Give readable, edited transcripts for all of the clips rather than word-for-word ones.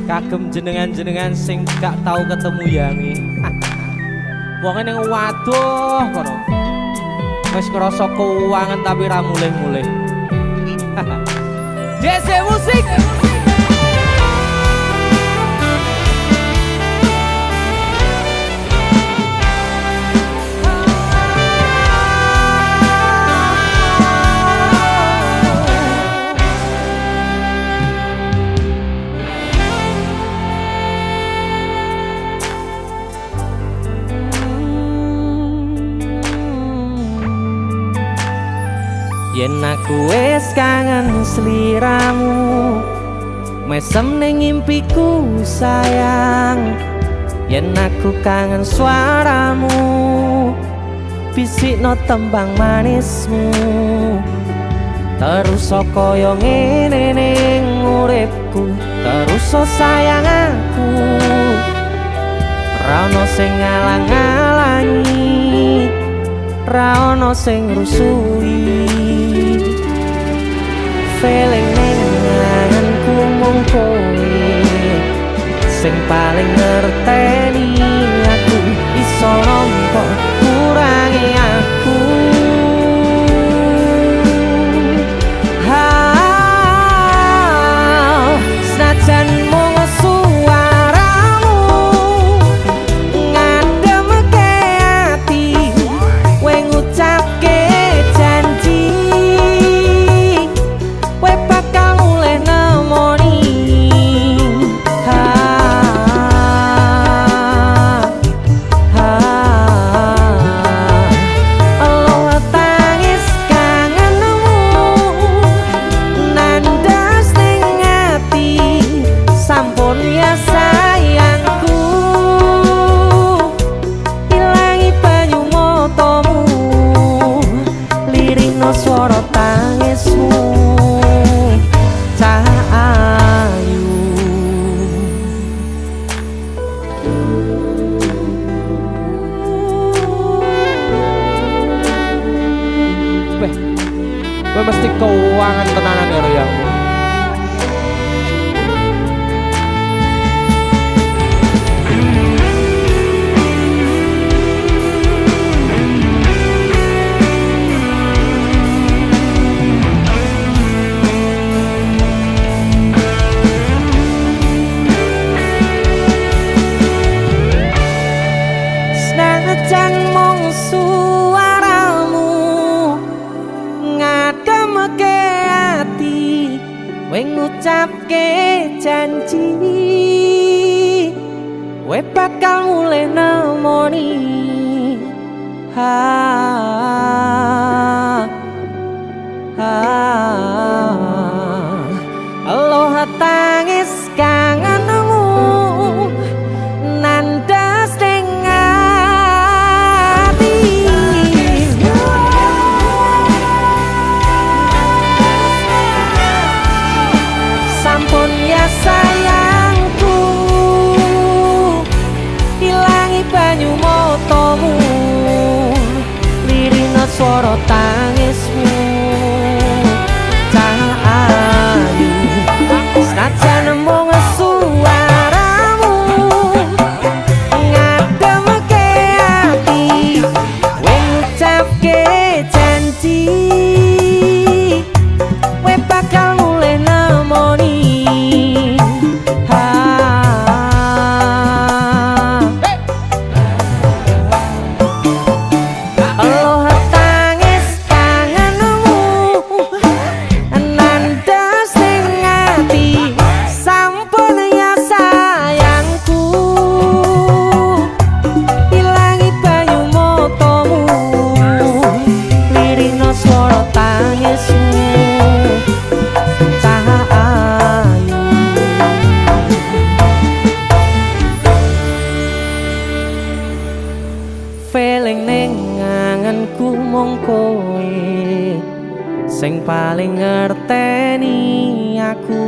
Kagem jenengan-jenengan sing gak tau ketemu yangi. Wong ning waduh kono. Wis ngrasa keuangan tapi ra mulih-mulih. DC musik. Yen aku wis kangen sliramu, mesem ning impiku sayang. Yen aku kangen suaramu, bisikno tembang manismu. Terus kaya ngene ning uripku, terus sayang aku. Ra ono sing ngalang-alangi, ra ono sing rusui. Feeling ning ngangenku mung kowe sing paling ngerteni aku. Iso nampa kurangi aku. Senajan mung suaramu ngademke ati, kowe ngucapke janji kowe bakal mulih nemoni. Allah tangis kangenmu nandas ning ati, sampun ya sayangku. Ilangi banyu matamu, lirihno swara tangismu. Cahayu kowe mesti keuangan tenanan ya Royangmu. Senajan mung suaramu ngademke ati, kowe ngucapke janji kowe bakal mulih nemoni. Allah tangis kangenmu nandas ning ati, sampun ya sayangku. Ilangi banyu matamu, lirihno swara tangismu. Cahayu senajan mung suaramu ngademke ati, kowe ngucapke janji kowe bakal mulih nemoni. Allah tangis kangenmu nandas ning ati, sampun ya sayangku. Ilangi banyu matamu, lirihno swara tangismu. Cahayu feeling ning ngangenku mung kowe sing paling ngerteni aku.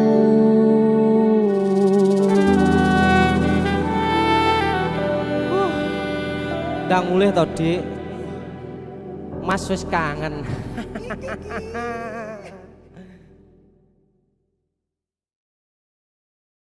Ndang mulih to, Dik. Mas wis kangen.